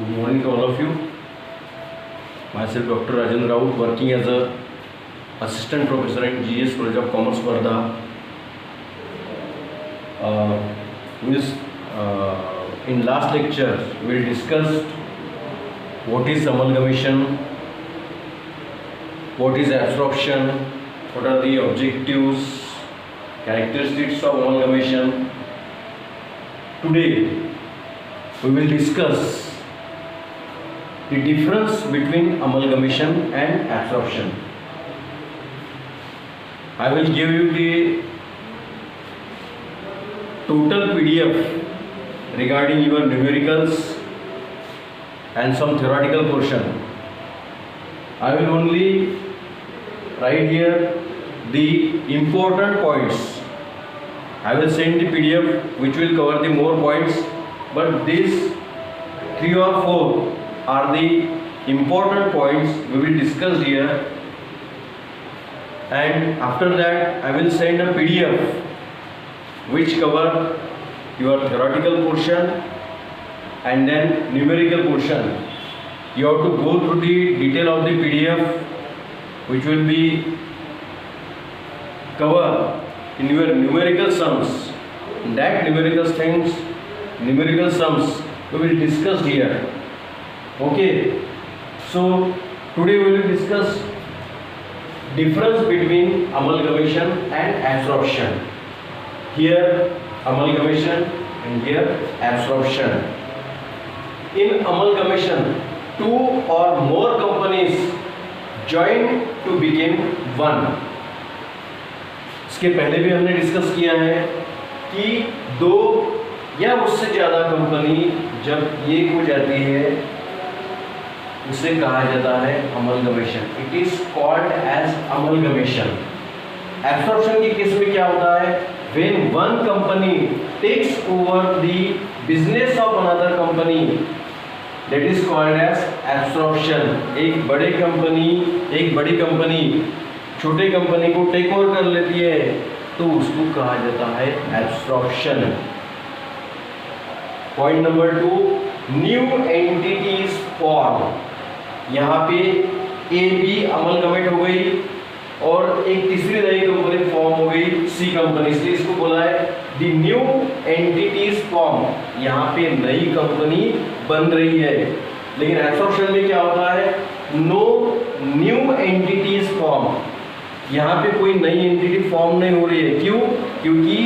Good morning to all of you. Myself Dr. Rajan Raut, working as a assistant professor in GS College of Commerce, Wardha. In last lecture, we discussed what is amalgamation, what is absorption, what are the objectives, characteristics of amalgamation. Today, we will discuss the difference between amalgamation and absorption. I will give you the total PDF regarding your numericals and some theoretical portion. I will only write here the important points. I will send the PDF which will cover the more points, but these 3 or 4 are the important points we will discuss here, and after that I will send a PDF which cover your theoretical portion and then numerical portion. You have to go through the detail of the PDF which will be cover in your numerical sums. That numerical sums we will discuss here. Okay, so today we will discuss difference between amalgamation and absorption. Here amalgamation and here absorption. In amalgamation, 2 or more companies join to become one. इसके पहले भी हमने discuss किया है कि 2 या उससे ज़्यादा कंपनी जब एक हो जाती है उसे कहा जाता है amalgamation. It is called as amalgamation. Absorption के केस में क्या होता है? When one company takes over the business of another company, that is called as absorption. एक बड़ी कंपनी छोटे कंपनी को टेक ओवर कर लेती है तो उसको कहा जाता है absorption. Point number 2, new entities form. यहाँ पे ए बी अमलगमेट हो गई और एक तीसरी नई कंपनी फॉर्म हो गई सी कंपनी, इसलिए इसको बोला है द न्यू एंटिटीज फॉर्म. यहाँ पे नई कंपनी बन रही है. लेकिन एब्सॉर्प्शन में क्या होता है? No new entities form. यहाँ पे कोई नई एंटिटी फॉर्म नहीं हो रही है. क्यों? क्योंकि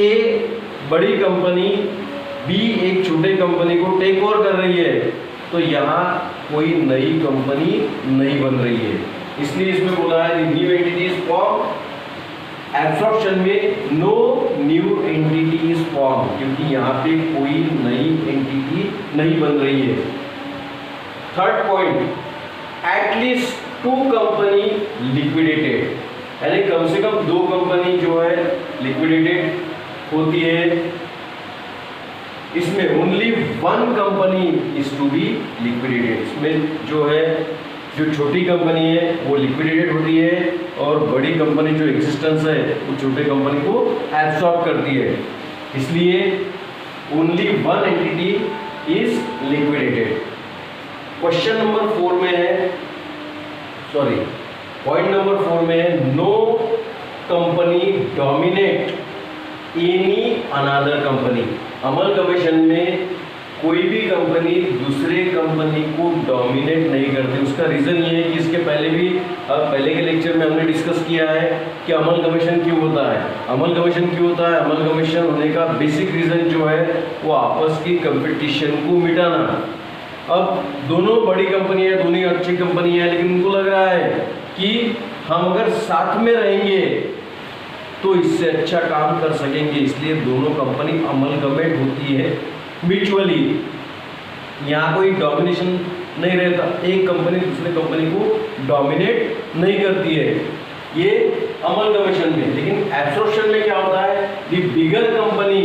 ए बड़ी कंपनी बी एक छोटे कंपनी को टेक ओवर कर रही है, तो यहाँ कोई नई कंपनी नहीं बन रही है, इसलिए इसमें बोला है न्यू एंटिटीज फॉर्म. एब्सॉर्प्शन में नो न्यू एंटिटीज फॉर्म, क्योंकि यहाँ पे कोई नई एंटिटी नहीं बन रही है. Third point, at least 2 company liquidated, यानी कम से कम 2 कंपनी जो है लिक्विडेटेड होती है. इसमें only 1 company is to be liquidated. इसमें जो छोटी कंपनी है वो लिक्विडेटेड होती है और बड़ी कंपनी जो एग्जिस्टेंस है वो छोटे कंपनी को एब्सॉर्ब करती है. इसलिए only 1 entity is liquidated. Question number 4 में है, सॉरी पॉइंट नंबर 4 में है, no company dominate any another company. Amalgamation में कोई भी कंपनी दूसरे कंपनी को डोमिनेट नहीं करती. उसका रीज़न ये है कि इसके पहले के लेक्चर में हमने डिस्कस किया है कि अमलगमेशन क्यों होता है. अमलगमेशन होने का बेसिक रीज़न जो है वो आपस की कंपटीशन को मिटाना. अब दोनों बड़ी कंपनी है, दोनों अच्छी कंपनी है, लेकिन उनको लग रहा है कि हम अगर साथ में रहेंगे तो इससे अच्छा काम कर सकेंगे, इसलिए दोनों कंपनी अमलगमेट होती है म्यूचुअली. यहाँ कोई डोमिनेशन नहीं रहता, एक कंपनी दूसरे कंपनी को डोमिनेट नहीं करती है, ये अमलगमेशन में. लेकिन एब्सॉर्प्शन में क्या होता है? The bigger company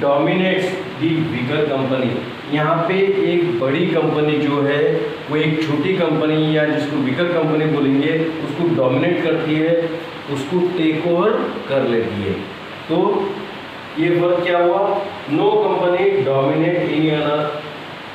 dominates the bigger company. यहाँ पे एक बड़ी कंपनी जो है वो एक छोटी कंपनी या जिसको बिगर कंपनी बोलेंगे उसको डोमिनेट करती है, उसको टेक ओवर कर लेती है. तो ये वर्क क्या हुआ, no company dominate any other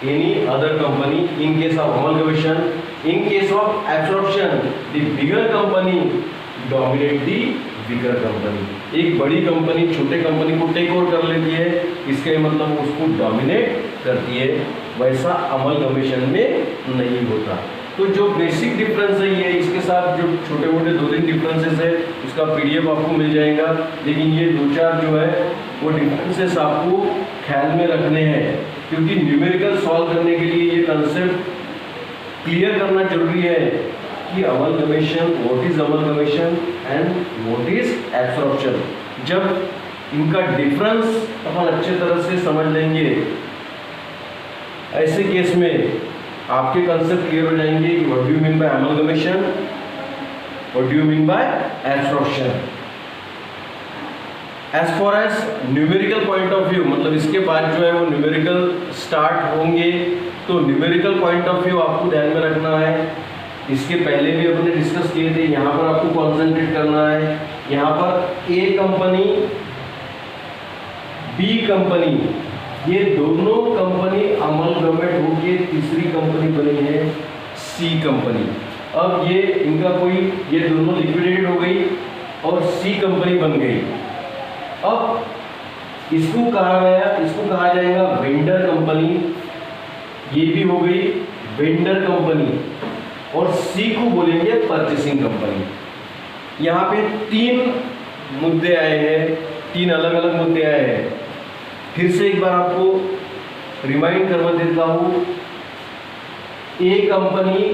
any other company in case of amalgamation. In case of absorption, the bigger company dominate the weaker company. एक बड़ी कंपनी छोटे कंपनी को टेक ओवर कर लेती है, इसका मतलब उसको डोमिनेट करती है, वैसा अमलगमेशन में नहीं होता। तो जो बेसिक डिफरेंस है ये, इसके साथ जो छोटे मोटे 2-3 डिफरेंसेस है उसका पीडीएफ आपको मिल जाएगा, लेकिन ये 2-4 जो है वो डिफरेंसेस आपको ख्याल में रखने हैं, क्योंकि न्यूमेरिकल सॉल्व करने के लिए ये कंसेप्ट क्लियर करना जरूरी है कि amalgamation, what is amalgamation and what is absorption. जब इनका डिफरेंस अपन अच्छे तरह से समझ लेंगे, ऐसे केस में आपके कंसेप्ट क्लियर हो जाएंगे कि what do you mean by amalgamation, what do you mean by absorption. As far as numerical point of view, मतलब इसके बाद जो है वो न्यूमेरिकल स्टार्ट होंगे, तो न्यूमेरिकल पॉइंट ऑफ व्यू आपको ध्यान में रखना है। इसके पहले भी अपने डिस्कस किए थे, यहाँ पर आपको कॉन्सेंट्रेट करना है। यहाँ पर ए कंपनी, बी कंपनी, ये दोनों कंपनी अमलगमेट होके तीसरी कंपनी बनी है सी कंपनी। अब ये इनका कोई, ये दोनों लिक्विडेटेड हो गई और सी कंपनी बन गई। अब इसको कहा गया, इसको कहा जाएगा वेंडर कंपनी, ये भी हो गई वेंडर कंपनी, और सी को बोलेंगे परचेसिंग कंपनी। यहाँ पे 3 मुद्दे आए हैं, 3 अलग अलग मुद्दे आए हैं। फिर से एक बार आपको रिमाइंड करवा देता हूँ, ए कंपनी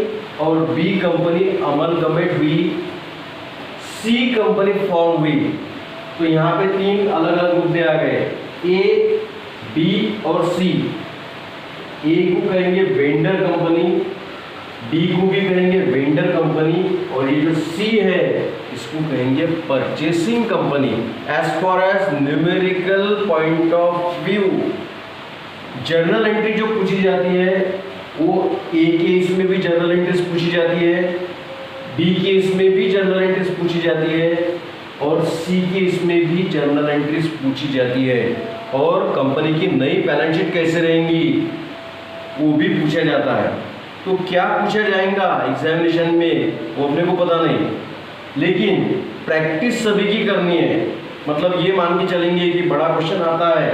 और बी कंपनी अमलगमेट हुई, सी कंपनी फॉर्म हुई, तो यहाँ पे 3 अलग अलग मुद्दे आ गए, ए, बी और सी। ए को कहेंगे वेंडर कंपनी, डी को भी कहेंगे वेंडर कंपनी, और ये जो सी है इसको कहेंगे purchasing company. As far as numerical point of view, journal entry जो पूछी जाती है वो ए केस में भी जर्नल एंट्रीज पूछी जाती है, बी केस में भी जर्नल एंट्रीज पूछी जाती है, और सी केस में भी जर्नल एंट्रीज पूछी जाती है। और कंपनी की नई बैलेंस शीट कैसे रहेंगी वो भी पूछा जाता है। तो क्या पूछा जाएगा एग्जामिनेशन में वो अपने को पता नहीं, लेकिन प्रैक्टिस सभी की करनी है। मतलब ये मान के चलेंगे कि बड़ा क्वेश्चन आता है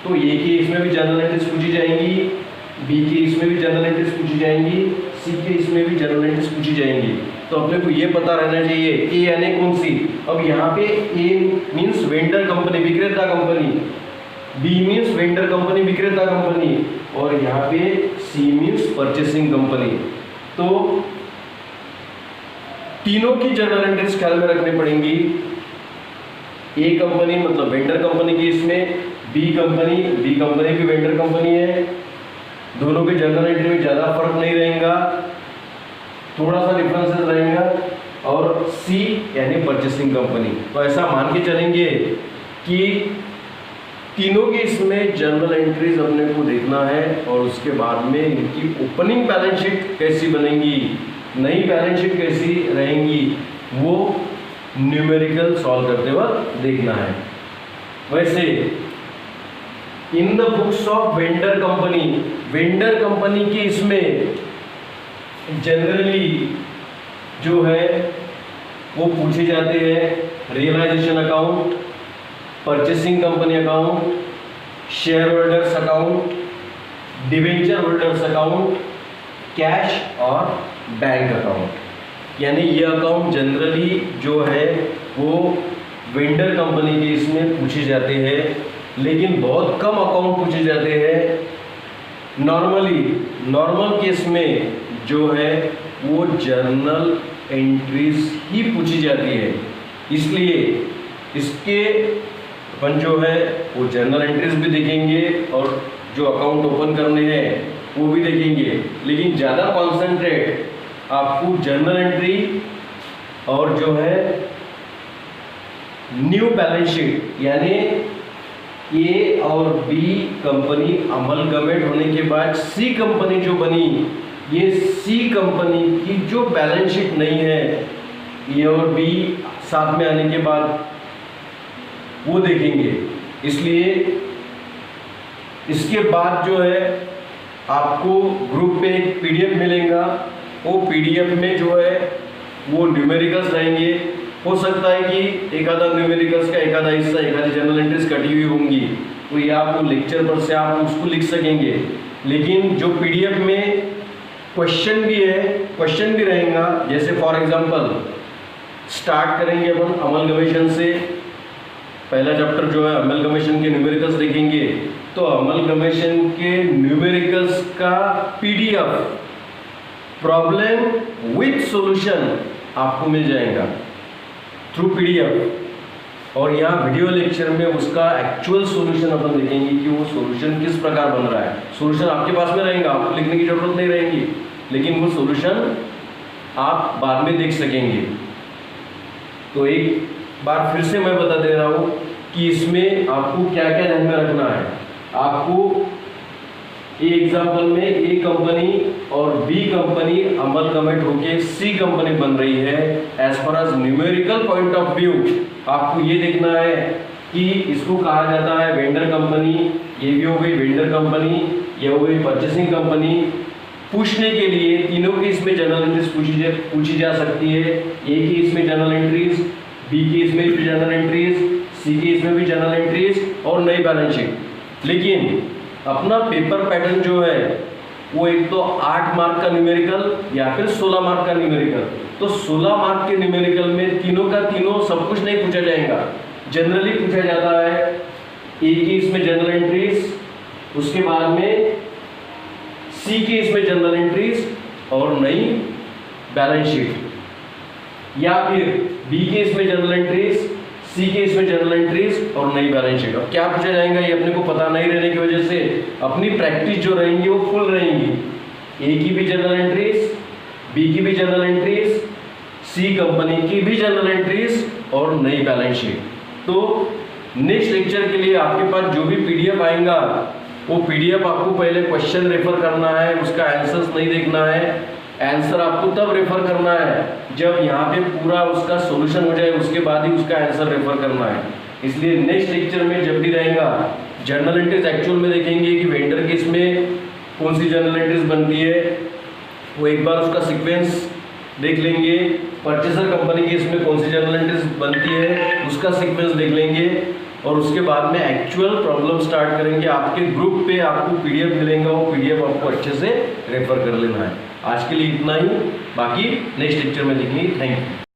तो ए के इसमें भी जनरल एंट्रीज पूछी जाएंगी, बी के इसमें भी जनरल एंट्रीज पूछी जाएंगी, सी के इसमें भी जनरल एंट्रीज पूछी जाएंगी। तो अपने को ये पता रहना चाहिए ए यानी कौन सी। अब यहाँ पे ए मीन्स वेंडर कंपनी, विक्रेता company, B means vendor company, विक्रेता कंपनी, और यहाँ पे सी मीन्स परचेसिंग कंपनी। तो तीनों की जर्नल एंट्रीज ख्याल में रखनी पड़ेंगी। ए कंपनी मतलब वेंडर कंपनी की, इसमें बी कंपनी भी वेंडर कंपनी है, दोनों के जर्नल एंट्री में ज़्यादा फर्क नहीं रहेगा, थोड़ा सा डिफरेंसेस रहेगा, और सी यानी परचेसिंग कंपनी। तो ऐसा मान के चलेंगे कि तीनों के इसमें जर्नल एंट्रीज अपने को देखना है, और उसके बाद में इनकी ओपनिंग बैलेंस शीट कैसी बनेंगी, नई बैलेंस शीट कैसी रहेंगी, वो न्यूमेरिकल सॉल्व करते वक्त देखना है। वैसे in the books of vendor company के इसमें जनरली जो है वो पूछे जाते हैं realisation account, purchasing company account, shareholders account, debenture holders account, cash और बैंक अकाउंट। यानी ये अकाउंट जनरली जो है वो वेंडर कंपनी के इसमें पूछे जाते हैं, लेकिन बहुत कम अकाउंट पूछे जाते हैं। नॉर्मल केस में जो है वो जर्नल एंट्रीज ही पूछी जाती है, इसलिए इसके अपन जो है वो जर्नल एंट्रीज भी देखेंगे और जो अकाउंट ओपन करने हैं वो भी देखेंगे, लेकिन ज़्यादा कॉन्सेंट्रेट आपको जर्नल एंट्री और जो है न्यू बैलेंस शीट, यानी ए और बी कंपनी अमलगमेट होने के बाद सी कंपनी जो बनी, ये सी कंपनी की जो बैलेंस शीट नहीं है ए और बी साथ में आने के बाद वो देखेंगे। इसलिए इसके बाद जो है आपको ग्रुप पे एक पीडीएफ मिलेगा। वो पीडीएफ में जो है वो न्यूमेरिकल्स रहेंगे। हो सकता है कि एक आधा न्यूमेरिकल्स का एक आधा हिस्सा, एक आधी जनरल एंट्रीज कटी हुई होंगी, तो ये आप लेक्चर पर से आप उसको लिख सकेंगे। लेकिन जो पीडीएफ में क्वेश्चन भी है, क्वेश्चन भी रहेगा। जैसे फॉर एग्जांपल स्टार्ट करेंगे अपन अमलगमेशन से। पहला चैप्टर जो है अमलगमेशन के न्यूमेरिकल्स देखेंगे, तो अमलगमेशन के न्यूमेरिकल्स का पीडीएफ प्रॉब्लम विथ सॉल्यूशन आपको मिल जाएगा थ्रू पीडीएफ। और यहाँ वीडियो लेक्चर में उसका एक्चुअल सॉल्यूशन अपन देखेंगे कि वो सॉल्यूशन किस प्रकार बन रहा है। सॉल्यूशन आपके पास में रहेगा, आपको लिखने की जरूरत नहीं रहेगी, लेकिन वो सॉल्यूशन आप बाद में देख सकेंगे। तो एक बार फिर से मैं बता दे रहा हूँ कि इसमें आपको क्या क्या ध्यान में रखना है। आपको ए एग्जाम्पल में ए कंपनी और बी कंपनी अमलगमेट होके सी कंपनी बन रही है। As far as numerical point of view आपको ये देखना है कि इसको कहा जाता है वेंडर कंपनी। ये भी हो गई वेंडर कंपनी, ये हो गई परचेसिंग कंपनी। पूछने के लिए तीनों के इसमें जनरल एंट्रीज पूछी जा सकती है। ए की इसमें जनरल एंट्रीज, बी की इसमें भी जनरल एंट्रीज, सी की इसमें भी जनरल एंट्रीज और नई बैलेंस शीट। लेकिन अपना पेपर पैटर्न जो है वो एक तो 8 मार्क का न्यूमेरिकल या फिर 16 मार्क का न्यूमेरिकल। तो 16 मार्क के न्यूमेरिकल में तीनों का तीनों सब कुछ नहीं पूछा जाएगा। जनरली पूछा जाता है ए की इसमें जनरल एंट्रीज, उसके बाद में सी की इसमें जनरल एंट्रीज और नई बैलेंस शीट, या फिर बी के इसमें जनरल एंट्रीज, सी के इसमें जनरल एंट्रीज और नई बैलेंस शीट। अब क्या पूछा जाएगा ये अपने को पता नहीं रहने की वजह से अपनी प्रैक्टिस जो रहेंगी वो फुल रहेंगी। ए की भी जनरल एंट्रीज, बी की भी जनरल एंट्रीज, सी कंपनी की भी जनरल एंट्रीज और नई बैलेंस शीट। तो नेक्स्ट लेक्चर के लिए आपके पास जो भी पीडीएफ आएगा वो पीडीएफ आपको पहले क्वेश्चन रेफर करना है, उसका आंसर्स नहीं देखना है। आंसर आपको तब रेफर करना है जब यहाँ पे पूरा उसका सॉल्यूशन हो जाए, उसके बाद ही उसका आंसर रेफर करना है। इसलिए नेक्स्ट लेक्चर में जब भी रहेगा जर्नल एंट्रीज एक्चुअल में देखेंगे कि वेंडर केस में कौन सी जर्नल एंट्रीज बनती है, वो एक बार उसका सीक्वेंस देख लेंगे। परचेसर कंपनी केस में कौन सी जर्नल एंट्रीज बनती है उसका सीक्वेंस देख लेंगे और उसके बाद में एक्चुअल प्रॉब्लम स्टार्ट करेंगे। आपके ग्रुप पे आपको पीडीएफ मिलेगा, वो पीडीएफ आपको अच्छे से रेफर कर लेना है। आज के लिए इतना ही, बाकी नेक्स्ट लेक्चर में देखेंगे। Thank you.